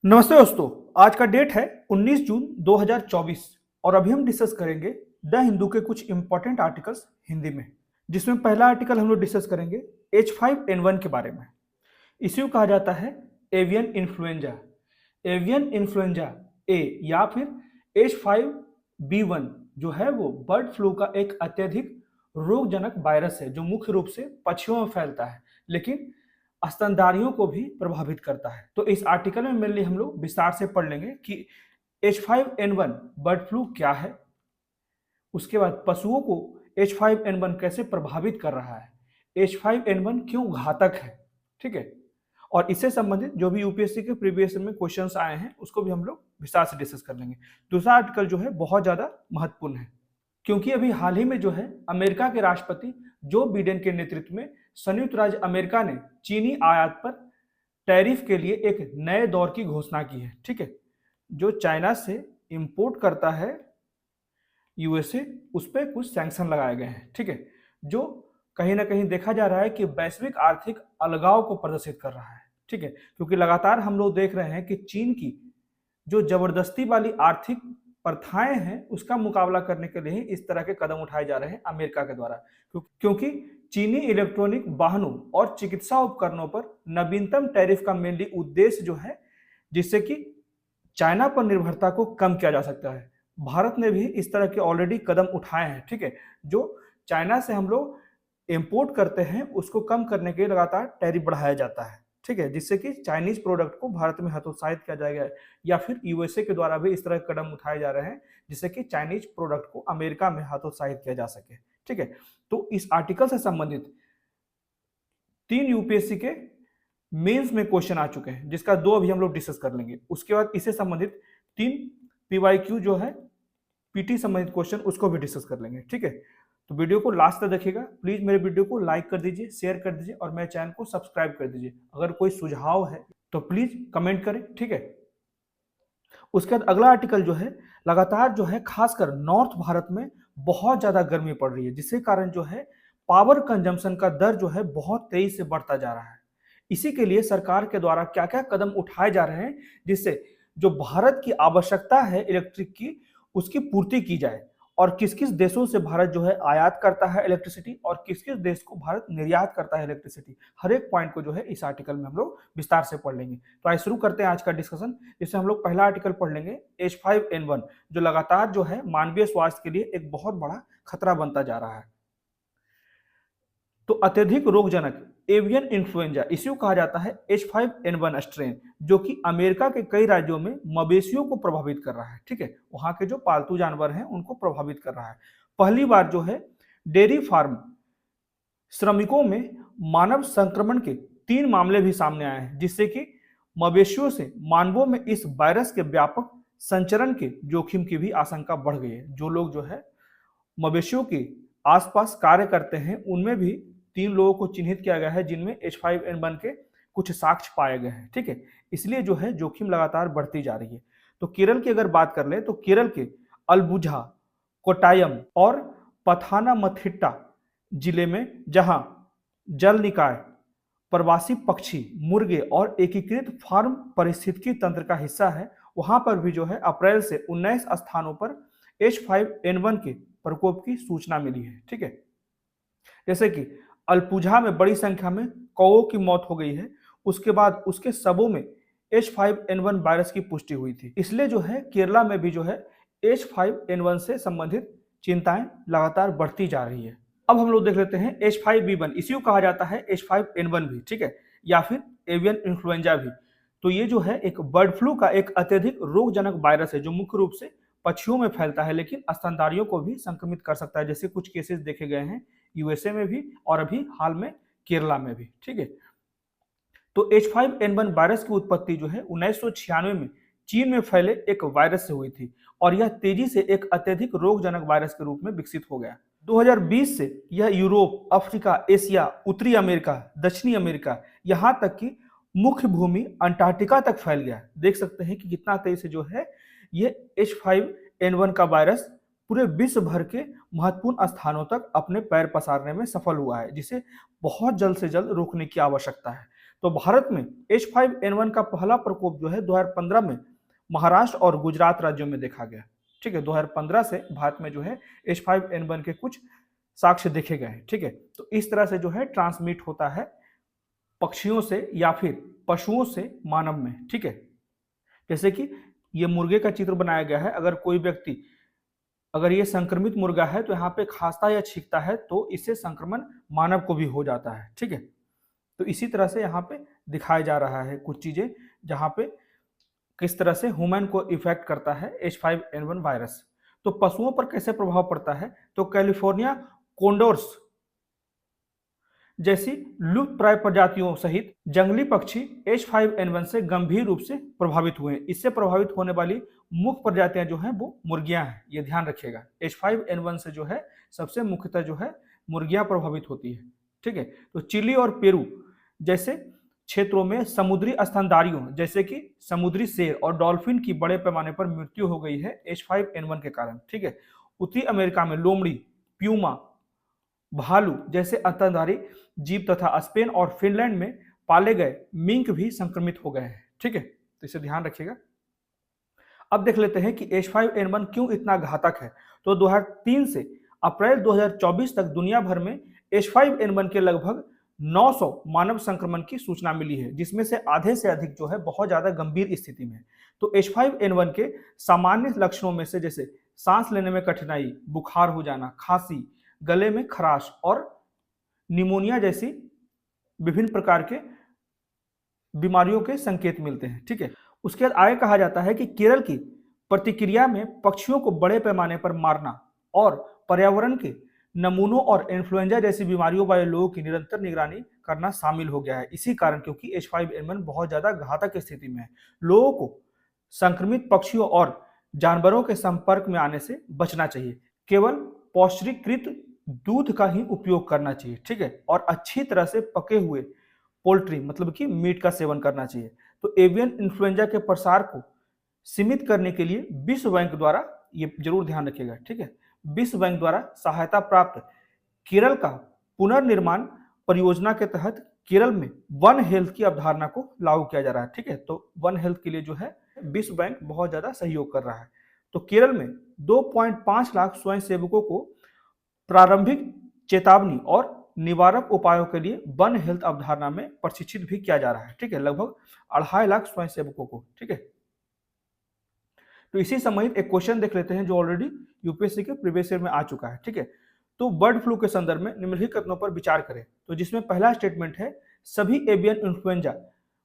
नमस्ते दोस्तों। आज का डेट है 19 जून 2024 और अभी हम डिस्कस करेंगे द हिंदू के कुछ इंपॉर्टेंट आर्टिकल्स हिंदी में, जिसमें पहला आर्टिकल हम लोग डिस्कस करेंगे H5N1 के बारे में। इसे कहा जाता है एवियन इन्फ्लुएंजा, एवियन इन्फ्लुएंजा ए या फिर H5B1 जो है वो बर्ड फ्लू का एक अत्यधिक रोगजनक वायरस है जो मुख्य रूप से पक्षियों में फैलता है लेकिन स्तनधारियों को भी प्रभावित करता है। तो इस आर्टिकल में मेनली हम लोग विस्तार से पढ़ लेंगे कि H5N1 बर्ड फ्लू क्या है, उसके बाद पशुओं को H5N1 कैसे प्रभावित कर रहा है, H5N1 क्यों घातक है, ठीक है, और इससे संबंधित जो भी यूपीएससी के प्रीवियस में क्वेश्चंस आए हैं उसको भी हम लोग विस्तार से डिस्कस कर लेंगे। दूसरा आर्टिकल जो है बहुत ज्यादा महत्वपूर्ण है क्योंकि अभी हाल ही में जो है अमेरिका के राष्ट्रपति जो बिडेन के नेतृत्व में संयुक्त राज्य अमेरिका ने चीनी आयात पर टैरिफ के लिए एक नए दौर की घोषणा की है, ठीक है। जो चाइना से इंपोर्ट करता है यूएसए, उस पर कुछ सैंक्शन लगाए गए हैं, ठीक है, जो कहीं ना कहीं देखा जा रहा है कि वैश्विक आर्थिक अलगाव को प्रदर्शित कर रहा है, ठीक है, क्योंकि लगातार हम लोग देख रहे हैं कि चीन की जो जबरदस्ती वाली आर्थिक प्रथाएं हैं उसका मुकाबला करने के लिए इस तरह के कदम उठाए जा रहे हैं अमेरिका के द्वारा, क्योंकि चीनी इलेक्ट्रॉनिक वाहनों और चिकित्सा उपकरणों पर नवीनतम टैरिफ का मेनली उद्देश्य जो है जिससे कि चाइना पर निर्भरता को कम किया जा सकता है। भारत ने भी इस तरह के ऑलरेडी कदम उठाए हैं, ठीक है, जो चाइना से हम लोग इंपोर्ट करते हैं उसको कम करने के लिए लगातार टैरिफ बढ़ाया जाता है, ठीक है, जिससे कि चाइनीज प्रोडक्ट को भारत में हतोत्साहित किया जाएगा या फिर यूएसए के द्वारा भी इस तरह के कदम उठाए जा रहे हैं जिससे कि चाइनीज प्रोडक्ट को अमेरिका में हतोत्साहित किया जा सके, ठीक है। तो इस आर्टिकल से संबंधित 3 यूपीएससी के मेंस में क्वेश्चन आ चुके हैं जिसका 2 अभी हम लोग डिस्कस कर लेंगे। उसके बाद इससे संबंधित 3 पीवाईक्यू जो है पीटी संबंधित क्वेश्चन उसको भी डिस्कस कर लेंगे, ठीक है। तो वीडियो को लास्ट तक देखिएगा, प्लीज मेरे वीडियो को लाइक कर दीजिए, शेयर कर दीजिए और मेरे चैनल को सब्सक्राइब कर दीजिए। अगर कोई सुझाव है तो प्लीज कमेंट करें, ठीक है। उसके बाद अगला आर्टिकल जो है लगातार जो है खासकर नॉर्थ भारत में बहुत ज्यादा गर्मी पड़ रही है जिसके कारण जो है पावर कंजम्पशन का दर जो है बहुत तेजी से बढ़ता जा रहा है। इसी के लिए सरकार के द्वारा क्या क्या कदम उठाए जा रहे हैं जिससे जो भारत की आवश्यकता है इलेक्ट्रिक की उसकी पूर्ति की जाए और किस किस देशों से भारत जो है आयात करता है इलेक्ट्रिसिटी और किस किस देश को भारत निर्यात करता है इलेक्ट्रिसिटी, हर एक पॉइंट को जो है इस आर्टिकल में हम लोग विस्तार से पढ़ लेंगे। तो आइए शुरू करते हैं आज का डिस्कशन, जिससे हम लोग पहला आर्टिकल पढ़ लेंगे H5N1 जो लगातार जो है मानवीय स्वास्थ्य के लिए एक बहुत बड़ा खतरा बनता जा रहा है। तो अत्यधिक रोगजनक एवियन इन्फ्लुएंजा इसे कहा जाता है H5N1 स्ट्रेन जो कि अमेरिका के कई राज्यों में मवेशियों को प्रभावित कर रहा है, ठीक है, वहां के जो पालतू जानवर हैं उनको प्रभावित कर रहा है। पहली बार जो है डेयरी फार्म श्रमिकों में मानव संक्रमण के 3 मामले भी सामने आए हैं जिससे कि मवेशियों से मानवों में इस वायरस के व्यापक संचरण के जोखिम की भी आशंका बढ़ गई है। जो लोग जो है मवेशियों के आसपास कार्य करते हैं उनमें भी 3 लोगों को चिन्हित किया गया है जिनमें H5N1 के कुछ साक्ष्य पाए गए हैं, ठीक है, इसलिए जो है जोखिम लगातार बढ़ती जा रही है। तो केरल की अगर बात कर ले तो केरल के अलबुझा, कोट्टायम और पथानामथिट्टा जिले में जहां जल निकाय, प्रवासी पक्षी, मुर्गे और एकीकृत फार्म पारिस्थितिकी तंत्र का हिस्सा है, वहां पर भी जो है अप्रैल से 19 स्थानों पर H5N1 के प्रकोप की सूचना मिली है, ठीक है। जैसे कि अल्पुझा में बड़ी संख्या में कौओं की मौत हो गई है, उसके बाद उसके सबों में H5N1 वायरस की पुष्टि हुई थी, इसलिए जो है केरला में भी जो है H5N1 से संबंधित चिंताएं लगातार बढ़ती जा रही है। अब हम लोग देख लेते हैं H5B1 इसी को कहा जाता है H5N1 भी, ठीक है, या फिर एवियन इन्फ्लुएंजा भी। तो ये जो है एक बर्ड फ्लू का एक अत्यधिक रोगजनक वायरस है जो मुख्य रूप से पक्षियों में फैलता है लेकिन स्तनधारियों को भी संक्रमित कर सकता है, जैसे कुछ केसेस देखे गए हैं यूएसए में भी और अभी हाल में केरला में भी, ठीक है। तो H5N1 वायरस की उत्पत्ति जो है 1996 में चीन में फैले एक वायरस से हुई थी और यह तेजी से एक अत्यधिक रोगजनक वायरस के रूप में विकसित हो गया। 2020 से यह यूरोप, अफ्रीका, एशिया, उत्तरी अमेरिका, दक्षिणी अमेरिका, यहाँ तक कि मुख्य भूमि अंटार्कटिका तक फैल गया। देख सकते हैं कि कितना तेजी से जो है ये H5N1 का वायरस पूरे विश्व भर के महत्वपूर्ण स्थानों तक अपने पैर पसारने में सफल हुआ है, जिसे बहुत जल्द से जल्द रोकने की आवश्यकता है। तो भारत में H5N1 का पहला प्रकोप जो है 2015 में महाराष्ट्र और गुजरात राज्यों में देखा गया। ठीक है, 2015 से भारत में जो है H5N1 के कुछ साक्ष्य देखे गए हैं। ठीक है, तो इस तरह से जो है ट्रांसमिट होता है पक्षियों से या फिर पशुओं से मानव में। ठीक है, जैसे कि ये मुर्गे का चित्र बनाया गया है, अगर कोई व्यक्ति अगर ये संक्रमित मुर्गा है तो यहाँ पे खांसता या छींकता है तो इससे संक्रमण मानव को भी हो जाता है। ठीक है, तो इसी तरह से यहाँ पे दिखाया जा रहा है कुछ चीजें जहाँ पे किस तरह से ह्यूमन को इफेक्ट करता है H5N1 वायरस। तो पशुओं पर कैसे प्रभाव पड़ता है, तो कैलिफोर्निया कोंडोर्स जैसी लुप्तप्राय प्रजातियों सहित जंगली पक्षी H5N1 से गंभीर रूप से प्रभावित हुए हैं। इससे प्रभावित होने वाली मुख्य प्रजातियां जो हैं वो मुर्गियां हैं, ये ध्यान रखिएगा। H5N1 से जो है सबसे मुख्यतः जो है मुर्गियां प्रभावित होती है। ठीक है, तो चिली और पेरू जैसे क्षेत्रों में समुद्री स्तनधारियों जैसे कि समुद्री शेर और डॉल्फिन की बड़े पैमाने पर मृत्यु हो गई है H5N1 के कारण। ठीक है, उत्तरी अमेरिका में लोमड़ी, प्यूमा, भालू जैसे स्तनधारी जीव तथा स्पेन और फिनलैंड में पाले गए मिंक भी संक्रमित हो गए हैं। ठीक है, तो इसे ध्यान रखिएगा। अब देख लेते हैं कि H5N1 क्यों इतना घातक है। तो 2003 से अप्रैल 2024 तक दुनिया भर में H5N1 के लगभग 900 मानव संक्रमण की सूचना मिली है, जिसमें से आधे से अधिक जो है बहुत ज्यादा गंभीर स्थिति में है। तो H5N1 के सामान्य लक्षणों में से जैसे सांस लेने में कठिनाई, बुखार हो जाना, खांसी, गले में खराश और निमोनिया जैसी विभिन्न प्रकार के बीमारियों के संकेत मिलते हैं। ठीक है, उसके बाद आगे कहा जाता है कि केरल की प्रतिक्रिया में पक्षियों को बड़े पैमाने पर मारना और पर्यावरण के नमूनों और इन्फ्लुएंजा जैसी बीमारियों वाले लोगों की निरंतर निगरानी करना शामिल हो गया है। इसी कारण क्योंकि H5N1 बहुत ज्यादा घातक स्थिति में है, लोगों को संक्रमित पक्षियों और जानवरों के संपर्क में आने से बचना चाहिए। केवल पौष्टिकीकृत दूध का ही उपयोग करना चाहिए। ठीक है, और अच्छी तरह से पके हुए पोल्ट्री मतलब कि मीट का सेवन करना चाहिए। तो एवियन इन्फ्लुएंजा के प्रसार को सीमित करने के लिए विश्व बैंक द्वारा, ये जरूर ध्यान रखिएगा, ठीक है, विश्व बैंक द्वारा सहायता प्राप्त केरल का पुनर्निर्माण परियोजना के तहत केरल में वन हेल्थ की अवधारणा को लागू किया जा रहा है। ठीक है, तो वन हेल्थ के लिए जो है विश्व बैंक बहुत ज्यादा सहयोग कर रहा है। तो केरल में 2.5 लाख स्वयंसेवकों को प्रारंभिक चेतावनी और निवारक उपायों के लिए वन हेल्थ अवधारणा में प्रशिक्षित भी किया जा रहा है। ठीक है, लगभग 2.5 लाख स्वयंसेवकों को। ठीक है, तो इसी समेत एक क्वेश्चन देख लेते हैं जो ऑलरेडी यूपीएससी के प्रीवियस ईयर में आ चुका है। ठीक है, तो बर्ड फ्लू के संदर्भ में निम्नलिखित कथनों पर विचार करें। तो जिसमें पहला स्टेटमेंट है, सभी एवियन इन्फ्लुएंजा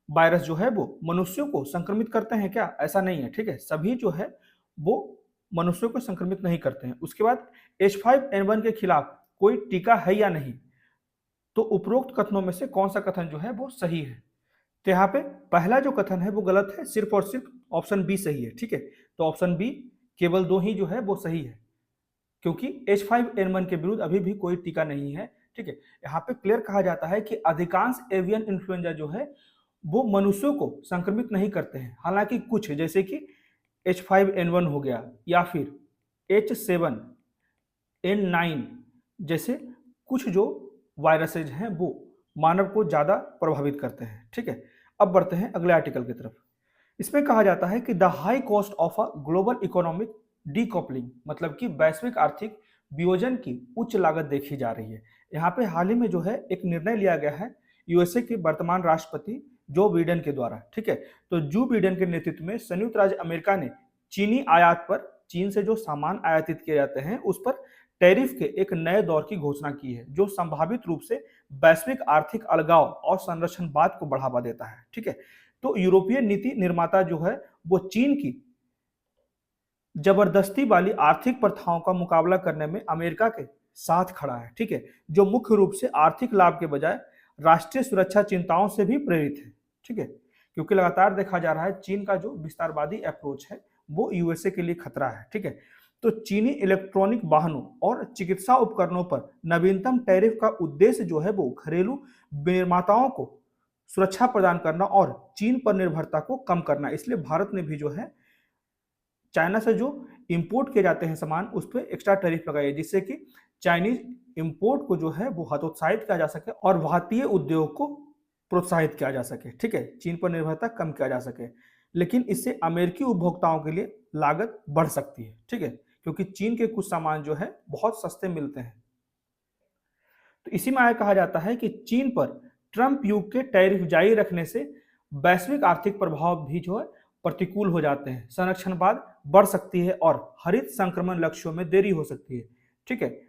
वायरस जो है वो मनुष्यों को संक्रमित करते हैं क्या? ऐसा नहीं है। ठीक है, सभी जो है वो मनुष्यों को संक्रमित नहीं करते हैं। उसके बाद H5N1 के खिलाफ कोई टीका है या नहीं, तो उपरोक्त कथनों में से कौन सा कथन जो है वो सही है? तो यहाँ पे पहला जो कथन है वो गलत है, सिर्फ और सिर्फ ऑप्शन बी सही है। ठीक है, तो ऑप्शन बी केवल 2 ही जो है वो सही है, क्योंकि H5N1 के विरुद्ध अभी भी कोई टीका नहीं है। ठीक है, यहाँ पे क्लियर कहा जाता है कि अधिकांश एवियन इन्फ्लुएंजा जो है वो मनुष्यों को संक्रमित नहीं करते हैं। हालांकि कुछ जैसे कि H5N1 हो गया या फिर H7N9 जैसे कुछ जो वायरसेज हैं वो मानव को ज्यादा प्रभावित करते हैं। ठीक है, अब बढ़ते हैं अगले आर्टिकल की तरफ। इसमें कहा जाता है कि the high cost of a global economic decoupling, मतलब कि वैश्विक आर्थिक वियोजन की उच्च लागत देखी जा रही है। यहाँ पे हाल ही में जो है एक निर्णय लिया गया है यूएसए के वर्तमान राष्ट्रपति जो बिडेन के द्वारा। ठीक है, तो जो बिडेन के नेतृत्व में संयुक्त राज्य अमेरिका ने चीनी आयात पर, चीन से जो सामान आयातित किए जाते हैं उस पर टैरिफ के एक नए दौर की घोषणा की है, जो संभावित रूप से वैश्विक आर्थिक अलगाव और संरक्षणवाद को बढ़ावा देता है। ठीक है, तो यूरोपीय नीति निर्माता जो है वो चीन की जबरदस्ती वाली आर्थिक प्रथाओं का मुकाबला करने में अमेरिका के साथ खड़ा है। ठीक है, जो मुख्य रूप से आर्थिक लाभ के बजाय राष्ट्रीय सुरक्षा चिंताओं से भी प्रेरित है। ठीक है, क्योंकि लगातार देखा जा रहा है चीन का जो विस्तारवादी अप्रोच है वो यूएसए के लिए खतरा है। ठीक है, तो चीनी इलेक्ट्रॉनिक वाहनों और चिकित्सा उपकरणों पर नवीनतम टैरिफ का उद्देश्य जो है वो घरेलू निर्माताओं को सुरक्षा प्रदान करना और चीन पर निर्भरता को कम करना। इसलिए भारत ने भी जो है चाइना से जो इंपोर्ट किए जाते हैं सामान उस पर एक्स्ट्रा टैरिफ लगाई, जिससे कि चाइनीज इंपोर्ट को जो है वो हतोत्साहित किया जा सके और भारतीय उद्योग को प्रोत्साहित किया जा सके, ठीक है, चीन पर निर्भरता कम किया जा सके। लेकिन इससे अमेरिकी उपभोक्ताओं के लिए लागत बढ़ सकती है, ठीक है, क्योंकि चीन के कुछ सामान जो है बहुत सस्ते मिलते हैं। तो इसी में आगे कहा जाता है कि चीन पर ट्रंप युग के टैरिफ जारी रखने से वैश्विक आर्थिक प्रभाव भी जो है प्रतिकूल हो जाते हैं, संरक्षणवाद बढ़ सकती है और हरित संक्रमण लक्ष्यों में देरी हो सकती है, ठीक है।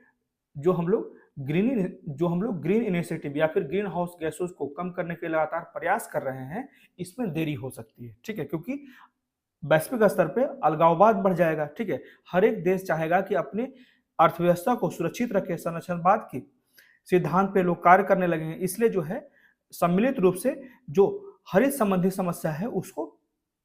जो हम लोग ग्रीन इनिशिएटिव या फिर ग्रीन हाउस गैसों को कम करने के लगातार प्रयास कर रहे हैं, इसमें देरी हो सकती है, ठीक है, क्योंकि वैश्विक स्तर पे अलगाववाद बढ़ जाएगा, ठीक है। हर एक देश चाहेगा कि अपनी अर्थव्यवस्था को सुरक्षित रखे, संरक्षणवाद की सिद्धांत पे लोग कार्य करने लगेंगे, इसलिए जो है सम्मिलित रूप से जो हरित संबंधी समस्या है उसको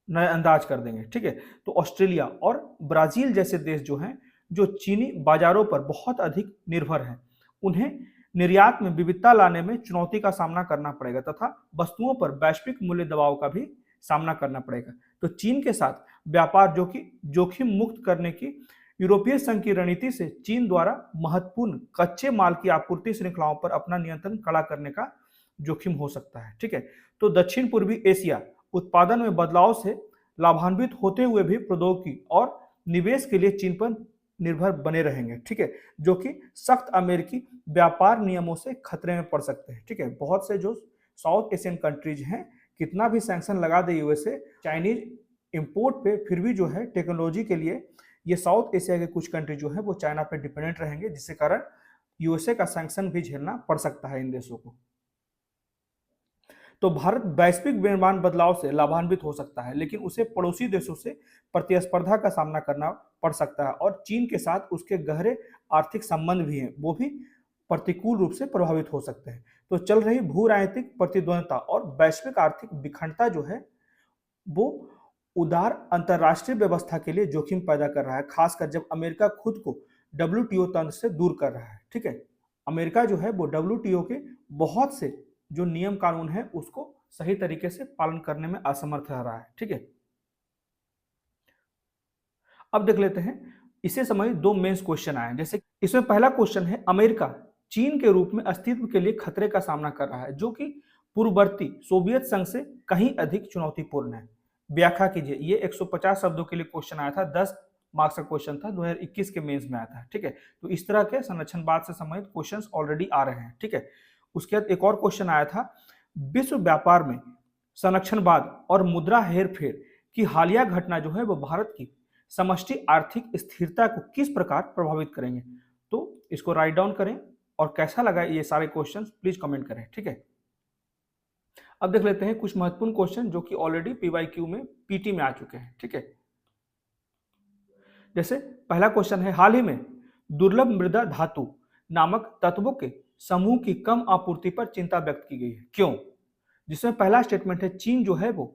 नजरअंदाज कर देंगे, ठीक है। तो ऑस्ट्रेलिया और ब्राजील जैसे देश जो हैं, जो चीनी बाजारों पर बहुत अधिक निर्भर हैं, उन्हें निर्यात में विविधता लाने में चुनौती का सामना करना पड़ेगा तथा वस्तुओं पर वैश्विक मूल्य दबाव का भी सामना करना पड़ेगा। तो चीन के साथ व्यापार जो कि जोखिम मुक्त करने की यूरोपीय संघ की रणनीति से चीन द्वारा महत्वपूर्ण कच्चे माल की आपूर्ति श्रृंखलाओं पर अपना नियंत्रण कड़ा करने का जोखिम हो सकता है, ठीक है। तो दक्षिण पूर्वी एशिया उत्पादन में बदलाव से लाभान्वित होते हुए भी प्रौद्योगिकी और निवेश के लिए चीन पर निर्भर बने रहेंगे, ठीक है, जो कि सख्त अमेरिकी व्यापार नियमों से खतरे में पड़ सकते हैं, ठीक है। बहुत से जो साउथ एशियन कंट्रीज हैं, कितना भी सैंक्शन लगा दे यूएसए चाइनीज इंपोर्ट पे, फिर भी जो है टेक्नोलॉजी के लिए ये साउथ एशिया के कुछ कंट्री जो है वो चाइना पे डिपेंडेंट रहेंगे, जिसके कारण यूएसए का सैंक्शन भी झेलना पड़ सकता है इन देशों को। तो भारत वैश्विक विनिर्माण बदलाव से लाभान्वित हो सकता है, लेकिन उसे पड़ोसी देशों से प्रतिस्पर्धा का सामना करना पड़ सकता है और चीन के साथ उसके गहरे आर्थिक संबंध भी हैं, वो भी प्रतिकूल रूप से प्रभावित हो सकते हैं। तो चल रही भू राजनीतिक प्रतिद्वंदता और वैश्विक आर्थिक विखंडता जो है वो उदार अंतर्राष्ट्रीय व्यवस्था के लिए जोखिम पैदा कर रहा है, खासकर जब अमेरिका खुद को डब्ल्यूटीओ तंत्र से दूर कर रहा है, ठीक है। अमेरिका जो है वो डब्ल्यूटीओ के बहुत से जो नियम कानून है उसको सही तरीके से पालन करने में असमर्थ रह रहा है, ठीक है। अब देख लेते हैं इसे संबंधित दो मेंस क्वेश्चन आए हैं। जैसे इसमें पहला क्वेश्चन है, अमेरिका चीन के रूप में अस्तित्व के लिए खतरे का सामना कर रहा है, जो कि पूर्ववर्ती सोवियत संघ से कहीं अधिक चुनौतीपूर्ण है। व्याख्या कीजिए। ये 150 शब्दों के लिए क्वेश्चन आया था, 10 मार्क्स का क्वेश्चन था, 2021 के मेंस में आया था, ठीक है। तो इस तरह के संरक्षणवाद से संबंधित क्वेश्चंस ऑलरेडी आ रहे हैं, ठीक है। उसके बाद एक और क्वेश्चन आया था, विश्व व्यापार में संरक्षणवाद और मुद्रा हेरफेर की हालिया घटना जो है वो भारत की समष्टि आर्थिक स्थिरता को किस प्रकार प्रभावित करेंगे। तो इसको राइट डाउन करें और कैसा लगा ये सारे क्वेश्चंस प्लीज कमेंट करें, ठीक है। अब देख लेते हैं कुछ महत्वपूर्ण क्वेश्चन जो कि ऑलरेडी पीवाईक्यू में पीटी में आ चुके हैं, ठीक है। जैसे पहला क्वेश्चन है, हाल ही में दुर्लभ मृदा धातु नामक तत्वों के समूह की कम आपूर्ति पर चिंता व्यक्त की गई है, क्यों। जिसमें पहला स्टेटमेंट है, चीन जो है वो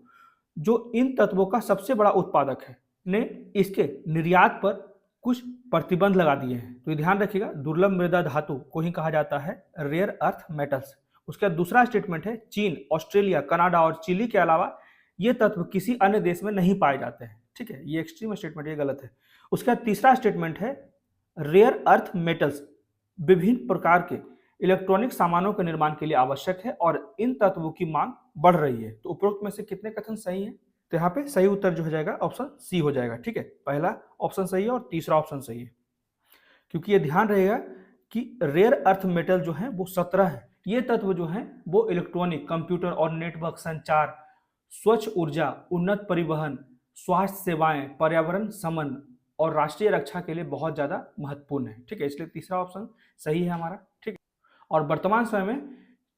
जो इन तत्वों का सबसे बड़ा उत्पादक है ने इसके निर्यात पर कुछ प्रतिबंध लगा दिए हैं। तो ध्यान रखिएगा, दुर्लभ मृदा धातु को ही कहा जाता है रेयर अर्थ मेटल्स। उसका दूसरा स्टेटमेंट है, चीन, ऑस्ट्रेलिया, कनाडा और चिली के अलावा ये तत्व किसी अन्य देश में नहीं पाए जाते हैं, ठीक है। ये एक्सट्रीम स्टेटमेंट, ये गलत है। उसका तीसरा स्टेटमेंट है, रेयर अर्थ मेटल्स विभिन्न प्रकार के इलेक्ट्रॉनिक सामानों के निर्माण के लिए आवश्यक है और इन तत्वों की मांग बढ़ रही है। तो उपरोक्त में से कितने कथन सही है। तो यहाँ पे सही उत्तर जो हो जाएगा ऑप्शन सी हो जाएगा, ठीक है। पहला ऑप्शन सही है और तीसरा ऑप्शन सही है, क्योंकि ये ध्यान रहेगा कि रेयर अर्थ मेटल जो है वो 17 है। ये तत्व जो है वो इलेक्ट्रॉनिक, कंप्यूटर और नेटवर्क संचार, स्वच्छ ऊर्जा, उन्नत परिवहन, स्वास्थ्य सेवाएं, पर्यावरण समन और राष्ट्रीय रक्षा के लिए बहुत ज्यादा महत्वपूर्ण है, ठीक है। इसलिए तीसरा ऑप्शन सही है हमारा, ठीक है। और वर्तमान समय में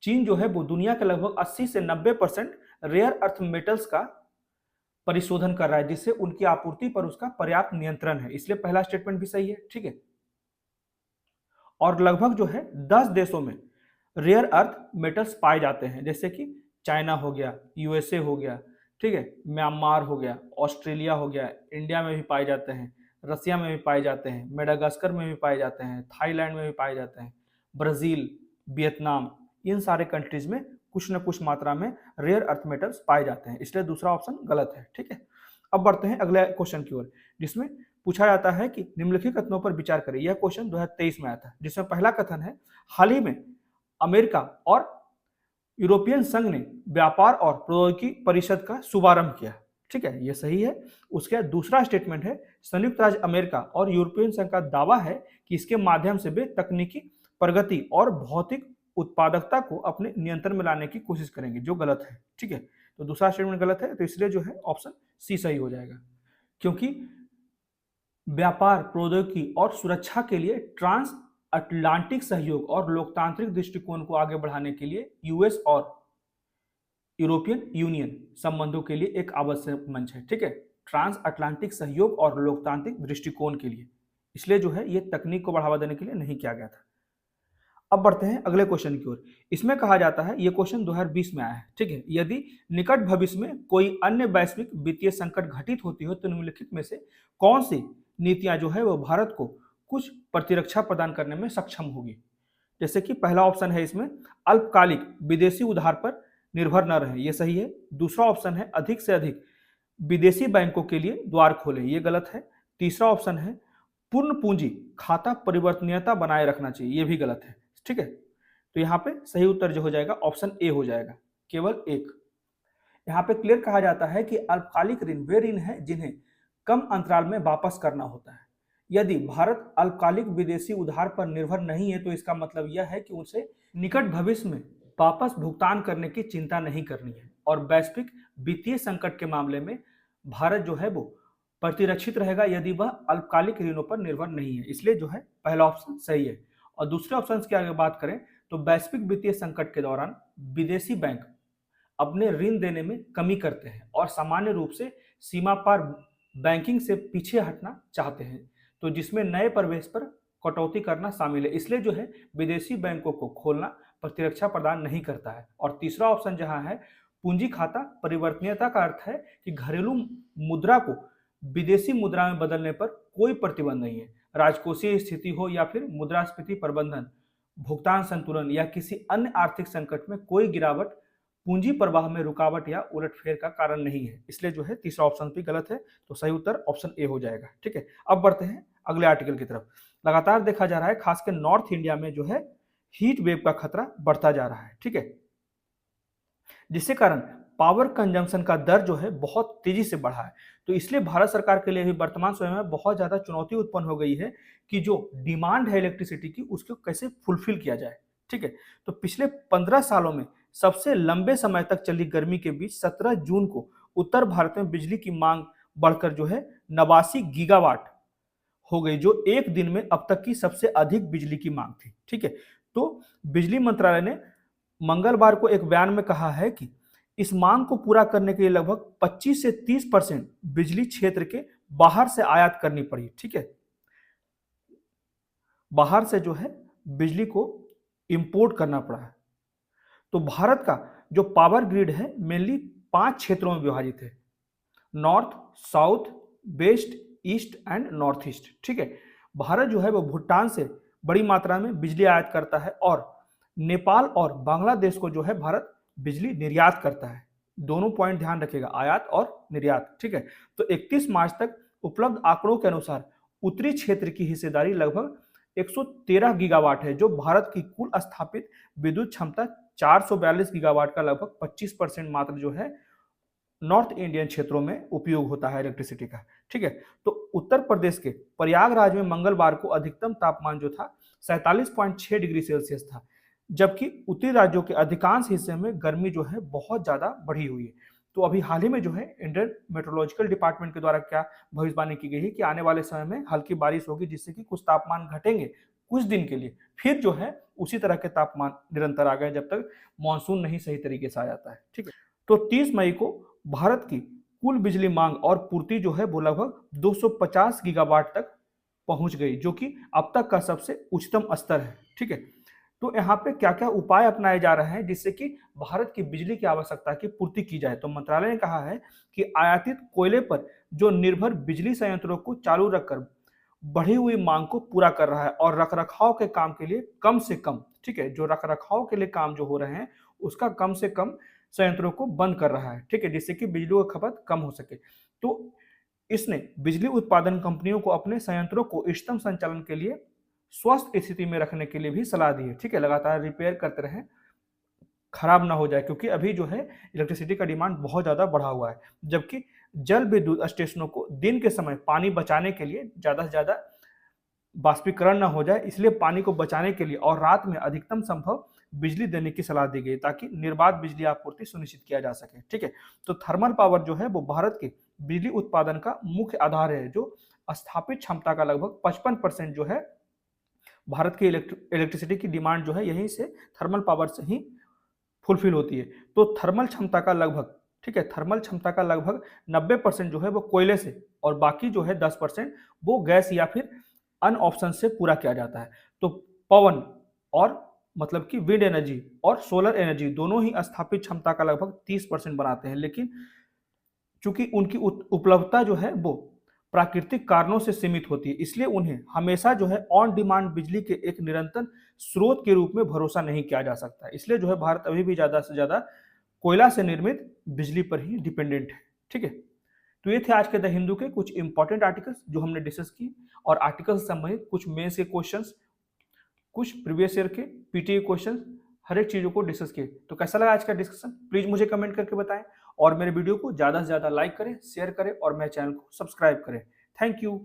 चीन जो है वो दुनिया के लगभग 80 से 90% रेयर अर्थ मेटल्स का परिशोधन कर रहा है, जिससे उनकी आपूर्ति पर उसका पर्याप्त नियंत्रण है। इसलिए पहला स्टेटमेंट भी सही है, ठीक है। और लगभग जो है 10 देशों में रेयर अर्थ मेटल्स पाए जाते हैं, जैसे कि चाइना हो गया, यूएसए हो गया, ठीक है, म्यांमार हो गया, ऑस्ट्रेलिया हो गया, इंडिया में भी पाए जाते हैं, रसिया में भी पाए जाते हैं, मेडागास्कर में भी पाए जाते हैं, थाईलैंड में भी पाए जाते हैं, ब्राजील, वियतनाम, इन सारे कंट्रीज में कुछ न कुछ मात्रा में रेयर अर्थ मेटल्स पाए जाते हैं। इसलिए दूसरा ऑप्शन गलत है, ठीक है। अब बढ़ते हैं अगले क्वेश्चन की ओर, जिसमें पूछा जाता है कि निम्नलिखित कथनों पर विचार करें। यह क्वेश्चन 2023 में आया था, जिसमें पहला कथन है, हाल ही में अमेरिका और यूरोपियन संघ ने व्यापार और प्रौद्योगिकी परिषद का शुभारंभ किया। ठीक है, ये सही है। उसके बाद दूसरा स्टेटमेंट है, संयुक्त राज्य अमेरिका और यूरोपियन संघ का दावा है कि इसके माध्यम से वे तकनीकी प्रगति और भौतिक उत्पादकता को अपने नियंत्रण में लाने की कोशिश करेंगे, जो गलत है। ठीक है, तो दूसरा स्टेटमेंट गलत है, तो इसलिए जो है ऑप्शन सी सही हो जाएगा, क्योंकि व्यापार, प्रौद्योगिकी और सुरक्षा के लिए ट्रांस अटलांटिक सहयोग और लोकतांत्रिक दृष्टिकोण को आगे बढ़ाने के लिए यूएस और यूरोपियन यूनियन संबंधों के लिए एक आवश्यक मंच है। ठीक है, ट्रांस अटलांटिक सहयोग और लोकतांत्रिक दृष्टिकोण के लिए, इसलिए जो है ये तकनीक को बढ़ावा देने के लिए नहीं किया गया था। अब बढ़ते हैं अगले क्वेश्चन की ओर। इसमें कहा जाता है, ये क्वेश्चन 2020 में आया है। ठीक है, यदि निकट भविष्य में कोई अन्य वैश्विक वित्तीय संकट घटित होती हो तो निम्नलिखित में से कौन सी नीतियां जो है वो भारत को कुछ प्रतिरक्षा प्रदान करने में सक्षम होगी। जैसे कि पहला ऑप्शन है इसमें, अल्पकालिक विदेशी उधार पर निर्भर न रहे, ये सही है। दूसरा ऑप्शन है, अधिक से अधिक विदेशी बैंकों के लिए द्वार खोलें, ये गलत है। तीसरा ऑप्शन है, पूर्ण पूंजी खाता परिवर्तनीयता बनाए रखना चाहिए, ये भी गलत है। ठीक है, तो यहाँ पे सही उत्तर जो हो जाएगा ऑप्शन ए हो जाएगा, केवल एक। यहाँ पे क्लियर कहा जाता है कि अल्पकालिक ऋण वे ऋण है जिन्हें कम अंतराल में वापस करना होता है। यदि भारत अल्पकालिक विदेशी उधार पर निर्भर नहीं है तो इसका मतलब यह है कि उसे निकट भविष्य में वापस भुगतान करने की चिंता नहीं करनी है, और वैश्विक वित्तीय संकट के मामले में भारत जो है वो प्रतिरक्षित रहेगा यदि वह अल्पकालिक ऋणों पर निर्भर नहीं है। इसलिए जो है पहला ऑप्शन सही है। और दूसरे ऑप्शन की अगर बात करें तो वैश्विक वित्तीय संकट के दौरान विदेशी बैंक अपने ऋण देने में कमी करते हैं और सामान्य रूप से सीमा पार बैंकिंग से पीछे हटना चाहते हैं, तो जिसमें नए प्रवेश पर कटौती करना शामिल है। इसलिए जो है विदेशी बैंकों को खोलना प्रतिरक्षा प्रदान नहीं करता है। और तीसरा ऑप्शन जहां है, पूंजी खाता परिवर्तनीयता का अर्थ है कि घरेलू मुद्रा को विदेशी मुद्रा में बदलने पर कोई प्रतिबंध नहीं है। राजकोषीय स्थिति हो या फिर मुद्रास्फीति प्रबंधन, भुगतान संतुलन या किसी अन्य आर्थिक संकट में कोई गिरावट पूंजी प्रवाह में रुकावट या उलटफेर का कारण नहीं है। इसलिए जो है तीसरा ऑप्शन भी गलत है, तो सही उत्तर ऑप्शन ए हो जाएगा। ठीक है, अब बढ़ते हैं अगले आर्टिकल की तरफ। लगातार देखा जा रहा है खासकर नॉर्थ इंडिया में जो है हीट वेव का खतरा बढ़ता जा रहा है। ठीक है, जिसके कारण पावर कंजम्पशन का दर जो है बहुत तेजी से बढ़ा है। तो इसलिए भारत सरकार के लिए भी वर्तमान समय में बहुत ज्यादा चुनौती उत्पन्न हो गई है कि जो डिमांड है इलेक्ट्रिसिटी की उसको कैसे फुलफिल किया जाए। ठीक है, तो पिछले 15 सालों में सबसे लंबे समय तक चली गर्मी के बीच 17 जून को उत्तर भारत में बिजली की मांग बढ़कर जो है 89 गीगावाट हो गई, जो एक दिन में अब तक की सबसे अधिक बिजली की मांग थी। ठीक है, तो बिजली मंत्रालय ने मंगलवार को एक बयान में कहा है कि इस मांग को पूरा करने के लिए लगभग 25 से 30% बिजली क्षेत्र के बाहर से आयात करनी पड़ी। ठीक है, बाहर से जो है बिजली को इंपोर्ट करना पड़ा है। तो भारत का जो पावर ग्रिड है मेनली 5 क्षेत्रों में विभाजित है, north, south, west, east and north east. ठीक है, भारत जो है वो भूटान से बड़ी मात्रा में बिजली आयात करता है और नेपाल और बांग्लादेश को जो है भारत बिजली निर्यात करता है। दोनों पॉइंट ध्यान रखिएगा, आयात और निर्यात। ठीक है, तो 31 मार्च तक उपलब्ध आंकड़ों के अनुसार उत्तरी क्षेत्र की हिस्सेदारी लगभग 113 गीगावाट है, जो भारत की कुल स्थापित विद्युत क्षमता 442 गीगावाट का लगभग 25% मात्र जो है नॉर्थ इंडियन क्षेत्रों में उपयोग होता है इलेक्ट्रिसिटी का। ठीक है, तो उत्तर प्रदेश के प्रयागराज में मंगलवार को अधिकतम तापमान जो था 47.6 डिग्री सेल्सियस था, जबकि उत्तरी राज्यों के अधिकांश हिस्से में गर्मी जो है बहुत ज्यादा बढ़ी हुई है। तो अभी हाल ही में जो है इंडियन मेट्रोलॉजिकल डिपार्टमेंट के द्वारा क्या भविष्यवाणी की गई है कि आने वाले समय में हल्की बारिश होगी, जिससे कि कुछ तापमान घटेंगे कुछ दिन के लिए, फिर जो है उसी तरह के तापमान निरंतर आ गए जब तक मानसून नहीं सही तरीके से आ जाता है। ठीक है, तो 30 मई को भारत की कुल बिजली मांग और पूर्ति जो है वो लगभग 250 गीगावाट तक पहुंच गई, जो कि अब तक का सबसे उच्चतम स्तर है। ठीक है, तो यहाँ पे क्या क्या उपाय अपनाए जा रहे हैं जिससे कि भारत की बिजली की आवश्यकता की पूर्ति की जाए। तो मंत्रालय ने कहा है कि आयातित कोयले पर जो निर्भर बिजली संयंत्रों को चालू रखकर बढ़ी हुई मांग को पूरा कर रहा है और रखरखाव के काम के लिए कम से कम, ठीक है, जो रखरखाव के लिए काम जो हो रहे हैं उसका कम से कम संयंत्रों को बंद कर रहा है। ठीक है, जिससे कि बिजली की खपत कम हो सके। तो इसने बिजली उत्पादन कंपनियों को अपने संयंत्रों को इष्टतम संचालन के लिए स्वस्थ स्थिति में रखने के लिए भी सलाह दी है। ठीक है, लगातार रिपेयर करते रहें, खराब ना हो जाए, क्योंकि अभी जो है इलेक्ट्रिसिटी का डिमांड बहुत ज़्यादा बढ़ा हुआ है। जबकि जल विद्युत स्टेशनों को दिन के समय पानी बचाने के लिए ज़्यादा से ज़्यादा बाष्पीकरण ना हो जाए, इसलिए पानी को बचाने के लिए और रात में अधिकतम संभव बिजली देने की सलाह दी गई, ताकि निर्बाध बिजली आपूर्ति सुनिश्चित किया जा सके। ठीक है, तो थर्मल पावर जो है वो भारत के बिजली उत्पादन का मुख्य आधार है, जो स्थापित क्षमता का लगभग 55% जो है भारत की इलेक्ट्रिसिटी की डिमांड जो है यहीं से थर्मल पावर से ही फुलफिल होती है। तो थर्मल क्षमता का लगभग, ठीक है, थर्मल क्षमता का लगभग 90% जो है वो कोयले से, और बाकी जो है 10% वो गैस या फिर अन्य ऑप्शन से पूरा किया जाता है। तो पवन और मतलब कि विंड एनर्जी और सोलर एनर्जी दोनों ही स्थापित क्षमता का लगभग 30% बनाते हैं, लेकिन चूंकि उनकी उपलब्धता जो है वो प्राकृतिक कारणों से सीमित होती है, इसलिए उन्हें हमेशा जो है ऑन डिमांड बिजली के एक निरंतर स्रोत के रूप में भरोसा नहीं किया जा सकता। इसलिए जो है भारत अभी भी ज्यादा से ज्यादा कोयला से निर्मित बिजली पर ही डिपेंडेंट है। ठीक है, तो ये थे आज के द हिंदू के कुछ इंपॉर्टेंट आर्टिकल्स जो हमने डिस्कस की, और आर्टिकल से संबंधित कुछ मेंस के क्वेश्चंस, कुछ प्रीवियस ईयर के पीटीए क्वेश्चंस, हर एक चीजों को डिस्कस किए। तो कैसा लगा आज का डिस्कशन, प्लीज मुझे कमेंट करके बताएं, और मेरे वीडियो को ज्यादा से ज्यादा लाइक करें, शेयर करें और मेरे चैनल को सब्सक्राइब करें। Thank you.